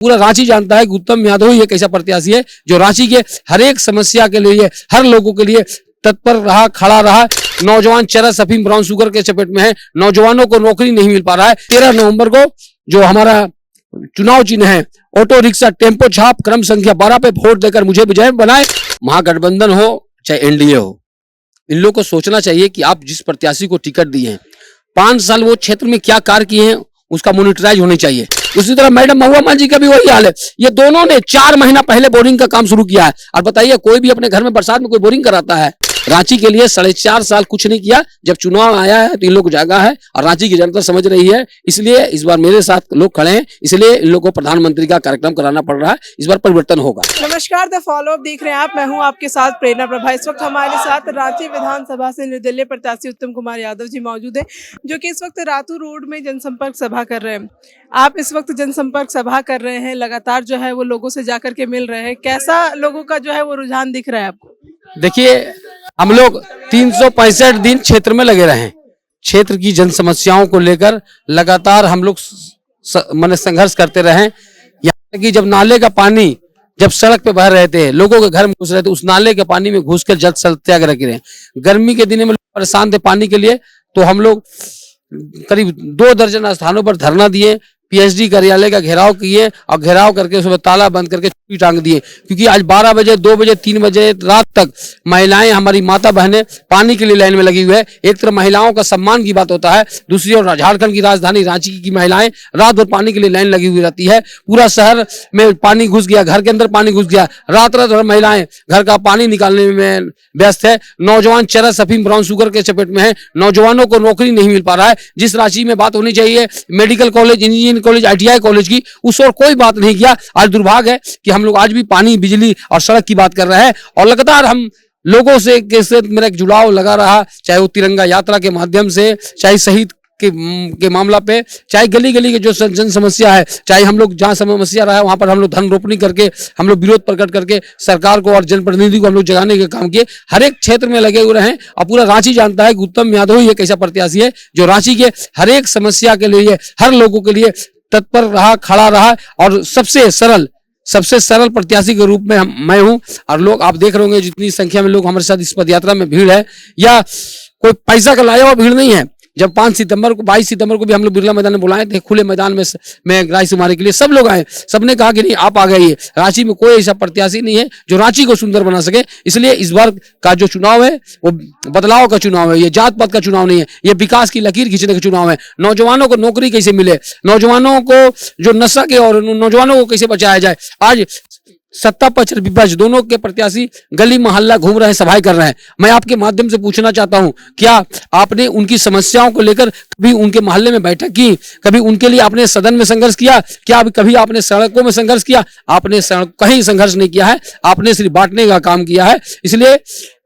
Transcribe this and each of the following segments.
पूरा रांची जानता है कि उत्तम यादव ही एक ऐसा प्रत्याशी है जो रांची के हर एक समस्या के लिए, हर लोगों के लिए तत्पर रहा, खड़ा रहा। नौजवान चरस अफीम ब्राउन शुगर के चपेट में है, नौजवानों को नौकरी नहीं मिल पा रहा है। 13 नवंबर को जो हमारा चुनाव चिन्ह है ऑटो रिक्शा टेम्पो छाप क्रम संख्या 12 पे वोट देकर मुझे विजय बनाए। महागठबंधन हो चाहे एनडीए हो, इन लोगों को सोचना चाहिए कि आप जिस प्रत्याशी को टिकट दिए हैं 5 साल वो क्षेत्र में क्या कार्य किए हैं उसका मॉनिटराइज होनी चाहिए। उसी तरह मैडम महुआ मांझी का भी वही हाल है। ये दोनों ने 4 महीना पहले बोरिंग का काम शुरू किया है। और बताइए कोई भी अपने घर में बरसात में कोई बोरिंग कराता है? रांची के लिए 4.5 साल कुछ नहीं किया। जब चुनाव आया है तो इन लोग जागा है और रांची की जनता समझ रही है। इसलिए इस बार मेरे साथ लोग खड़े हैं, इसलिए इन लोगों को प्रधानमंत्री का कार्यक्रम कराना पड़ रहा है। इस बार परिवर्तन होगा। नमस्कार, द फॉलो अप देख रहे हैं आप। मैं हूं आपके साथ प्रेरणा प्रभा। इस वक्त हमारे साथ रांची विधानसभा से निर्दलीय प्रत्याशी उत्तम कुमार यादव जी मौजूद हैं, जो कि इस वक्त रातू रोड में जनसंपर्क सभा कर रहे हैं। आप इस वक्त जनसंपर्क सभा कर रहे हैं, लगातार जो है वो लोगों से जाकर के मिल रहे हैं। कैसा लोगों का जो है वो रुझान दिख रहा है आपको? देखिए, हम लोग 365 दिन क्षेत्र में लगे रहे। क्षेत्र की जन समस्याओं को लेकर लगातार हम लोग माने संघर्ष करते रहे। यहाँ तक कि जब नाले का पानी जब सड़क पे बह रहे थे, लोगों के घर में घुस रहे थे, उस नाले के पानी में घुसकर जल सत्याग्रह किए। गर्मी के दिनों में लोग परेशान थे पानी के लिए, तो हम लोग करीब 2 दर्जन स्थानों पर धरना दिए, पीएचडी कार्यालय का घेराव किए और घेराव करके उसमें ताला बंद करके छुट्टी टांग दिए। क्योंकि आज 12 बजे 2 बजे 3 बजे रात तक महिलाएं, हमारी माता बहनें पानी के लिए लाइन में लगी हुई है। एक तरफ महिलाओं का सम्मान की बात होता है, दूसरी ओर झारखंड की राजधानी रांची की महिलाएं रात भर पानी के लिए लाइन लगी हुई रहती है। पूरा शहर में पानी घुस गया, घर के अंदर पानी घुस गया, रात रात भर महिलाएं घर का पानी निकालने में व्यस्त है। नौजवान चरस अफीम ब्राउन शुगर के चपेट में है, नौजवानों को नौकरी नहीं मिल पा रहा है। जिस रांची में बात होनी चाहिए medical college, engineering college, ITI college की, उस और कोई बात नहीं किया। आज दुर्भाग्य है कि हम लोग आज भी पानी, बिजली और सड़क की बात कर रहे हैं। और लगातार हम लोगों से कैसे मेरा एक जुड़ाव लगा रहा, चाहे वो तिरंगा यात्रा के माध्यम से, चाहे शहीद के मामला पे, चाहे गली गली के जो जन समस्या है, चाहे हम लोग जहाँ समस्या रहा है वहां पर हम लोग धन रोपणी करके, हम लोग विरोध प्रकट करके सरकार को और जनप्रतिनिधि को हम लोग जगाने के काम किए। हर एक क्षेत्र में लगे हुए हैं और पूरा रांची जानता है कि उत्तम यादव ही एक ऐसा प्रत्याशी है जो रांची के हर एक समस्या के लिए, हर लोगों के लिए तत्पर रहा, खड़ा रहा। और सबसे सरल प्रत्याशी के रूप में मैं हूं। और लोग आप देख रहे होंगे जितनी संख्या में लोग हमारे साथ इस पदयात्रा में भीड़ है, या कोई पैसा का लाया हुआ भीड़ नहीं है। जब 22 सितंबर को भी हम लोग बिरला मैदान में बुलाए थे, खुले मैदान में राय शुमारी के लिए सब लोग आए। सबने कहा कि नहीं आप आ गए। रांची में कोई ऐसा प्रत्याशी नहीं है जो रांची को सुंदर बना सके। इसलिए इस बार का जो चुनाव है वो बदलाव का चुनाव है, ये जात पात का चुनाव नहीं है, ये विकास की लकीर खींचने का चुनाव है। नौजवानों को नौकरी कैसे मिले, नौजवानों को जो नशा के और नौजवानों को कैसे बचाया जाए। आज सत्ता पक्ष और विपक्ष दोनों के प्रत्याशी गली मोहल्ला घूम रहे हैं, सभाएं कर रहे हैं। मैं आपके माध्यम से पूछना चाहता हूं, क्या आपने उनकी समस्याओं को लेकर कभी उनके मोहल्ले में बैठक की? कभी उनके लिए आपने सदन में संघर्ष किया? क्या कभी आपने सड़कों में संघर्ष किया? आपने कहीं संघर्ष नहीं किया है, आपने सिर्फ बांटने का काम किया है। इसलिए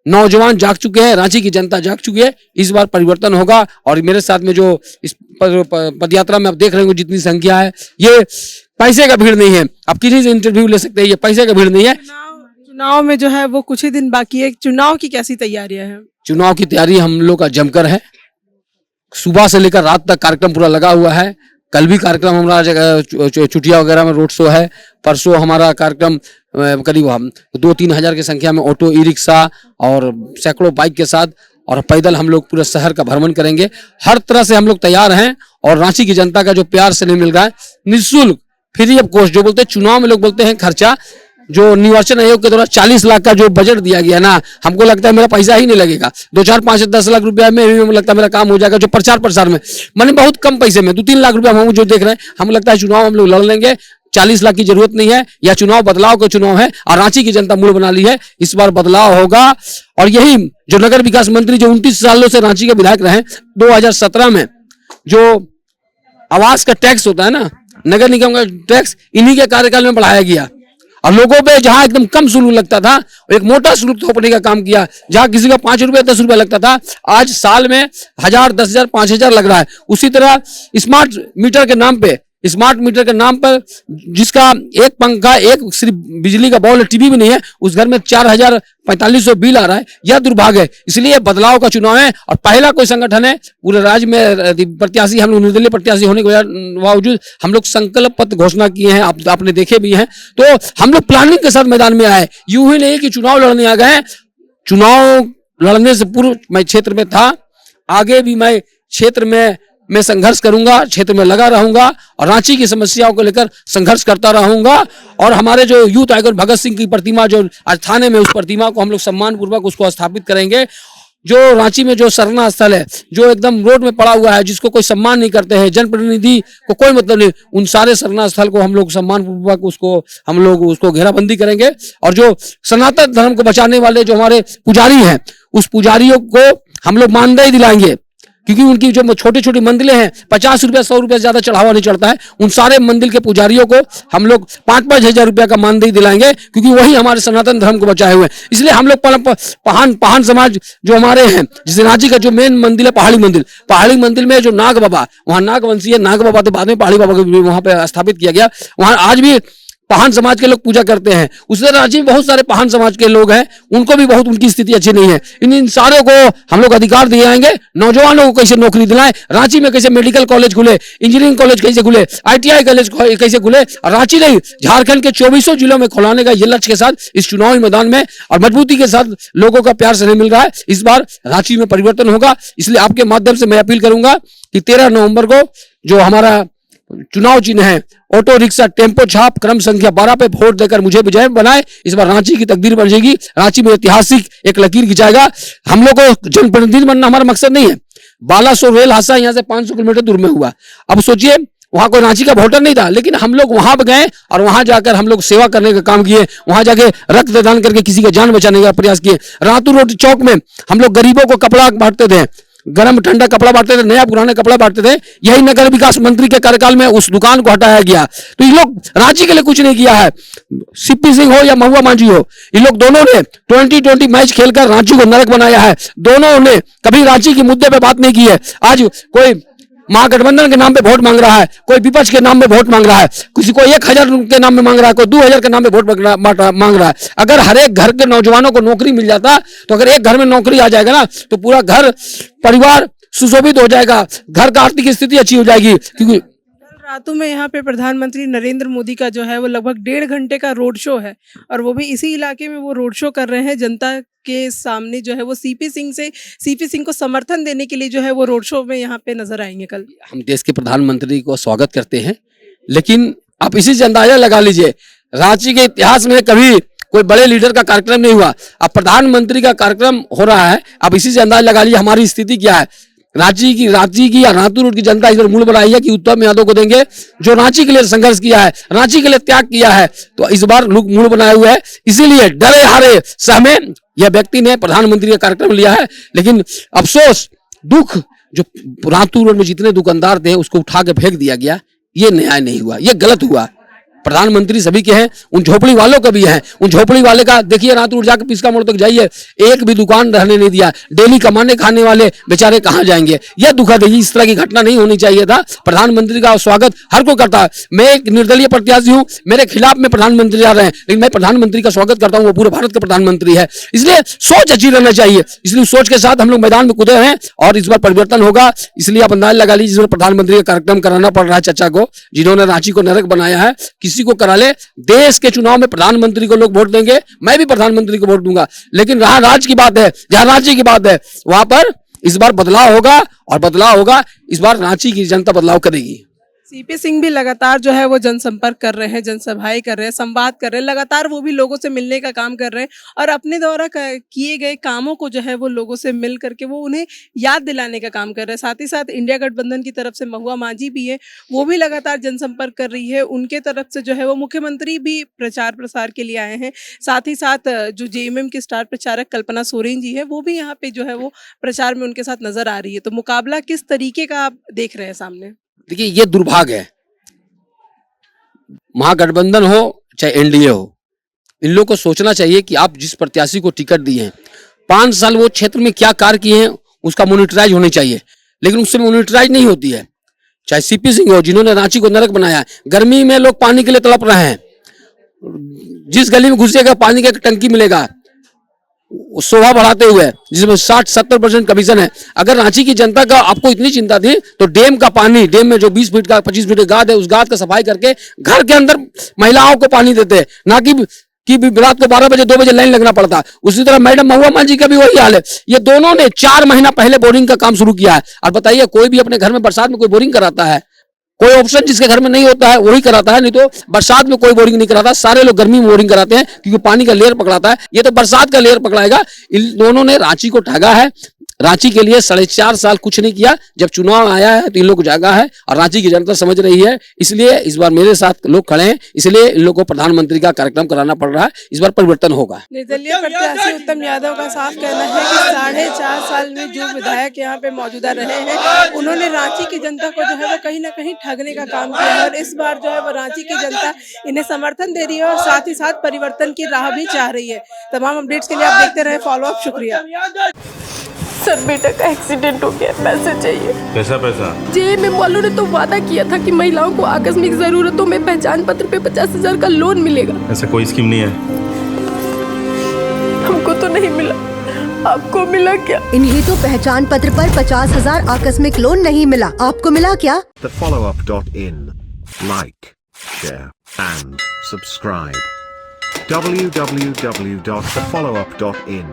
नौजवान जाग चुके हैं, रांची की जनता जाग चुकी है। इस बार परिवर्तन होगा। और मेरे साथ में जो इस पदयात्रा में आप देख रहे हो जितनी संख्या है, ये पैसे का भीड़ नहीं है। आप किसी से इंटरव्यू ले सकते हैं, ये पैसे का भीड़ नहीं है। चुनाव में जो है वो कुछ ही दिन बाकी है। चुनाव की कैसी तैयारियां हैं? चुनाव की तैयारी हम लोग का जमकर है। सुबह से लेकर रात तक कार्यक्रम पूरा लगा हुआ है। कल भी कार्यक्रम हमारा चुटिया वगैरह में रोड शो है। परसों हमारा कार्यक्रम करीब 2-3 हजार की संख्या में ऑटो, ई रिक्शा और सैकड़ों बाइक के साथ और पैदल हम लोग पूरे शहर का भ्रमण करेंगे। हर तरह से हम लोग तैयार हैं। और रांची की जनता का जो प्यार से नहीं मिल रहा है, निःशुल्क फ्री ऑफ कॉस्ट, जो बोलते हैं चुनाव में लोग बोलते हैं खर्चा, जो निर्वाचन आयोग के द्वारा 40 लाख का जो बजट दिया गया ना, हमको लगता है मेरा पैसा ही नहीं लगेगा। 2, 4, 5, 10 लाख रुपया में लगता है मेरा काम हो जाएगा। जो प्रचार प्रसार में मैंने बहुत कम पैसे में 2-3 लाख रुपया हम जो देख रहे हैं, हम लगता है चुनाव हम लोग लड़ लेंगे। 40 लाख की जरूरत नहीं है। यह चुनाव बदलाव का चुनाव है और रांची की जनता मूड बना ली है। इस बार बदलाव होगा। और यही जो नगर विकास मंत्री जो 29 सालों से रांची के विधायक रहे, 2017 में जो आवास का टैक्स होता है ना, नगर निगम का टैक्स, इन्हीं के कार्यकाल में बढ़ाया गया। और लोगों पे जहां एकदम कम शुल्क लगता था, एक मोटा शुल्क थोपने का काम किया। जहां किसी का 5 रुपया 10 रुपया लगता था, आज साल में 1000, 10,000, 5,000 लग रहा है। उसी तरह स्मार्ट मीटर के नाम पे स्मार्ट मीटर के नाम पर जिसका एक पंखा, एक सिर्फ बिजली का बॉल, टीवी भी नहीं है, उस घर में 4,4500 बिल आ रहा है। यह दुर्भाग्य है। इसलिए बदलाव का चुनाव है और पहला कोई संगठन है पूरे राज्य में प्रत्याशी, हम लोग निर्दलीय प्रत्याशी होने के बावजूद हम लोग संकल्प पत्र घोषणा किए हैं, आपने देखे भी हैं। तो हम लोग प्लानिंग के साथ मैदान में आए, यूं ही नहीं कि चुनाव लड़ने आ गए। चुनाव लड़ने से पूर्व मैं क्षेत्र में था, आगे भी मैं क्षेत्र में मैं संघर्ष करूंगा, क्षेत्र में लगा रहूंगा और रांची की समस्याओं को लेकर संघर्ष करता रहूंगा। और हमारे जो यूथ आइकन भगत सिंह की प्रतिमा जो आज थाने में, उस प्रतिमा को हम लोग सम्मान पूर्वक उसको स्थापित करेंगे। जो रांची में जो सरना स्थल है, जो एकदम रोड में पड़ा हुआ है, जिसको कोई सम्मान नहीं करते हैं, जनप्रतिनिधि को कोई मतलब नहीं, उन सारे सरना स्थल को हम लोग सम्मान पूर्वक हम लोग उसको घेराबंदी करेंगे। और जो सनातन धर्म को बचाने वाले जो हमारे पुजारी हैं, उस पुजारियों को हम लोग मानदेय दिलाएंगे, क्योंकि उनकी जो छोटी छोटी मंदिरें हैं, 50 रुपया 100 रुपया ज्यादा चढ़ावा नहीं चढ़ता है। उन सारे मंदिर के पुजारियों को हम लोग 5-5 हजार रुपया का मानदेय दिलाएंगे, क्योंकि वही हमारे सनातन धर्म को बचाए हुए हैं। इसलिए हम लोग पहान समाज जो हमारे हैं, जैसे रांची का जो मेन मंदिर है पहाड़ी मंदिर में जो नाग बाबा, वहाँ नागवंशी है, नाग बाबा तो बाद में पहाड़ी बाबा को भी वहां पे स्थापित किया गया। वहां आज भी पहान समाज के लोग पूजा करते हैं। उससे रांची में बहुत सारे पहान समाज के लोग हैं, उनको भी बहुत उनकी स्थिति अच्छी नहीं है। इन सारों को हम लोग अधिकार दिए जाएंगे। नौजवानों को कैसे नौकरी दिलाएं, रांची में कैसे मेडिकल कॉलेज खुले, इंजीनियरिंग कॉलेज कैसे खुले, ITI कॉलेज कैसे खुले, और रांची नहीं झारखंड के 24 जिलों में खुलाने का ये लक्ष्य के साथ इस चुनावी मैदान में और मजबूती के साथ लोगों का प्यार से नहीं मिल रहा है। इस बार रांची में परिवर्तन होगा। इसलिए आपके माध्यम से मैं अपील करूंगा कि 13 नवंबर को जो हमारा चुनाव चिन्ह है ऑटो रिक्शा टेम्पो छाप क्रम संख्या 12 पे वोट देकर मुझे विजय बनाए। इस बार रांची की तकदीर बन जाएगी, रांची में ऐतिहासिक एक लकीर खिंचाएगा। हम लोग को जनप्रतिनिधि बनना हमारा मकसद नहीं है। बालासोर रेल हादसा यहाँ से 500 किलोमीटर दूर में हुआ। अब सोचिए, वहां कोई रांची का वोटर नहीं था, लेकिन हम लोग वहां पर गए और वहां जाकर हम लोग सेवा करने का काम किए, वहां जाके रक्तदान करके किसी का जान बचाने का प्रयास किए। रातू रोड चौक में हम लोग गरीबों को कपड़ा बांटते थे, गरम ठंडा कपड़ा बांटते थे, नया पुराना कपड़ा बांटते थे। यही नगर विकास मंत्री के कार्यकाल में उस दुकान को हटाया गया। तो ये लोग रांची के लिए कुछ नहीं किया है। सीपी सिंह हो या महुआ मांझी हो, ये लोग दोनों ने 2020 मैच खेलकर रांची को नरक बनाया है। दोनों ने कभी रांची के मुद्दे पे बात नहीं की है। आज कोई महागठबंधन के नाम पे वोट मांग रहा है, कोई विपक्ष के नाम पे वोट मांग रहा है, किसी को 1000 के नाम में मांग रहा है, कोई 2000 के नाम पे वोट मांग रहा है। अगर हर एक घर के नौजवानों को नौकरी मिल जाता, तो अगर एक घर में नौकरी आ जाएगा ना, तो पूरा घर परिवार सुशोभित हो जाएगा, घर का आर्थिक स्थिति अच्छी हो जाएगी। क्योंकि रातों में यहाँ पे प्रधानमंत्री नरेंद्र मोदी का जो है वो लगभग 1.5 घंटे का रोड शो है, और वो भी इसी इलाके में वो रोड शो कर रहे हैं। जनता के सामने जो है वो सीपी सिंह को समर्थन देने के लिए जो है वो रोड शो में यहाँ पे नजर आएंगे। कल हम देश के प्रधानमंत्री को स्वागत करते हैं, लेकिन आप इसी से अंदाजा लगा लीजिए, रांची के इतिहास में कभी कोई बड़े लीडर का कार्यक्रम नहीं हुआ। अब प्रधानमंत्री का कार्यक्रम हो रहा है। अब इसी से अंदाजा लगा लीजिए हमारी स्थिति क्या है। रांची की या रातू रोड की जनता इस बार मूड बनाई है कि उत्तम यादव को देंगे, जो रांची के लिए संघर्ष किया है, रांची के लिए त्याग किया है। तो इस बार लोग मूड बनाए हुए हैं। इसीलिए डरे हारे सहमे यह व्यक्ति ने प्रधानमंत्री का कार्यक्रम लिया है। लेकिन अफसोस, दुख, जो रातू रोड में जितने दुकानदार थे उसको उठा के फेंक दिया गया, ये न्याय नहीं हुआ, ये गलत हुआ। प्रधानमंत्री सभी के हैं, उन झोपड़ी वालों का भी है। उन झोपड़ी वाले का देखिए, रात उठ जाकर पिस्का मोड़ तक जाइए, एक भी दुकान रहने नहीं दिया। डेली कमाने खाने वाले बेचारे कहाँ जाएंगे? यह दुखद है। इस तरह की घटना नहीं होनी चाहिए था। प्रधानमंत्री का स्वागत हर कोई करता है। मैं एक निर्दलीय प्रत्याशी हूँ, मेरे खिलाफ में प्रधानमंत्री आ रहे हैं, लेकिन मैं प्रधानमंत्री का स्वागत करता हूँ। वो पूरे भारत का प्रधानमंत्री है, इसलिए सोच अच्छी रहना चाहिए। इसलिए सोच के साथ हम लोग मैदान में कूदे हैं और इस बार परिवर्तन होगा। इसलिए आप अंदाजा लगा लीजिए, जिस प्रधानमंत्री का कार्यक्रम कराना पड़ रहा है चचा को, जिन्होंने रांची को नरक बनाया है, किसी को करा ले। देश के चुनाव में प्रधानमंत्री को लोग वोट देंगे, मैं भी प्रधानमंत्री को वोट दूंगा। लेकिन जहां राज्य की बात है, जहां राज्य की बात है, वहां पर इस बार बदलाव होगा, और बदलाव होगा। इस बार रांची की जनता बदलाव करेगी। सीपी सिंह भी लगातार जो है वो जनसंपर्क कर रहे हैं, जनसभाएं कर रहे हैं, संवाद कर रहे हैं, लगातार वो भी लोगों से मिलने का काम कर रहे हैं, और अपने द्वारा किए गए कामों को जो है वो लोगों से मिल करके वो उन्हें याद दिलाने का काम कर रहे हैं। साथ ही साथ इंडिया गठबंधन की तरफ से महुआ मांझी भी है, वो भी लगातार जनसंपर्क कर रही है। उनके तरफ से जो है वो मुख्यमंत्री भी प्रचार प्रसार के लिए आए हैं। साथ ही साथ जो JMM की स्टार प्रचारक कल्पना सोरेन जी है, वो भी यहाँ पे जो है वो प्रचार में उनके साथ नजर आ रही है। तो मुकाबला किस तरीके का आप देख रहे हैं सामने? देखिए, ये दुर्भाग्य है, महागठबंधन हो चाहे NDA हो, इन लोगों को सोचना चाहिए कि आप जिस प्रत्याशी को टिकट दिए हैं, 5 साल वो क्षेत्र में क्या कार्य किए हैं उसका मॉनिटराइज होनी चाहिए। लेकिन उससे मॉनिटराइज नहीं होती है। चाहे सीपी सिंह हो, जिन्होंने रांची को नरक बनाया है। गर्मी में लोग पानी के लिए तड़प रहे हैं, जिस गली में घुसेगा पानी का एक टंकी मिलेगा शोभा बढ़ाते हुए, जिसमें 60-70% कमीशन है। अगर रांची की जनता का आपको इतनी चिंता थी तो डैम का पानी, डैम में जो 20 फीट का 25 फीट का गाद है, उस गाद का सफाई करके घर के अंदर महिलाओं को पानी देते, ना कि रात को 12 बजे 2 बजे लाइन लगना पड़ता। उसी तरह मैडम महुआ मान जी का भी वही हाल है। ये दोनों ने 4 महीना पहले बोरिंग का काम शुरू किया है। और बताइए, कोई भी अपने घर में बरसात में कोई बोरिंग कराता है? कोई ऑप्शन जिसके घर में नहीं होता है वही कराता है, नहीं तो बरसात में कोई बोरिंग नहीं कराता। सारे लोग गर्मी में बोरिंग कराते हैं क्योंकि पानी का लेयर पकड़ाता है। ये तो बरसात का लेयर पकड़ाएगा। इन दोनों ने रांची को ठगा है। रांची के लिए 4.5 साल कुछ नहीं किया। जब चुनाव आया है तो इन लोग को जागा है और रांची की जनता समझ रही है। इसलिए इस बार मेरे साथ लोग खड़े हैं, इसलिए इन लोगों को प्रधानमंत्री का कार्यक्रम कराना पड़ रहा है। इस बार परिवर्तन होगा। निर्दलीय प्रत्याशी उत्तम यादव का साफ कहना है कि 4.5 साल में जो विधायक यहाँ पे मौजूदा रहे हैं, उन्होंने रांची की जनता को जो है वो कहीं ना कहीं ठगने का काम किया है। और इस बार जो है वो रांची की जनता इन्हें समर्थन दे रही है और साथ ही साथ परिवर्तन की राह भी चाह रही है। तमाम अपडेट्स के लिए आप देखते रहे फॉलो अप। शुक्रिया। सर, बेटा का एक्सीडेंट हो गया, पैसे चाहिए। कैसा पैसा? जेएमएम वालों ने तो वादा किया था कि महिलाओं को आकस्मिक जरूरतों में पहचान पत्र पे 50,000 का लोन मिलेगा। ऐसा कोई स्कीम नहीं है। हमको तो नहीं मिला, आपको मिला क्या? इन्हें तो पहचान पत्र पर 50,000 आकस्मिक लोन नहीं मिला, आपको मिला क्या? thefollowup.in. Like, share and subscribe. www.thefollowup.in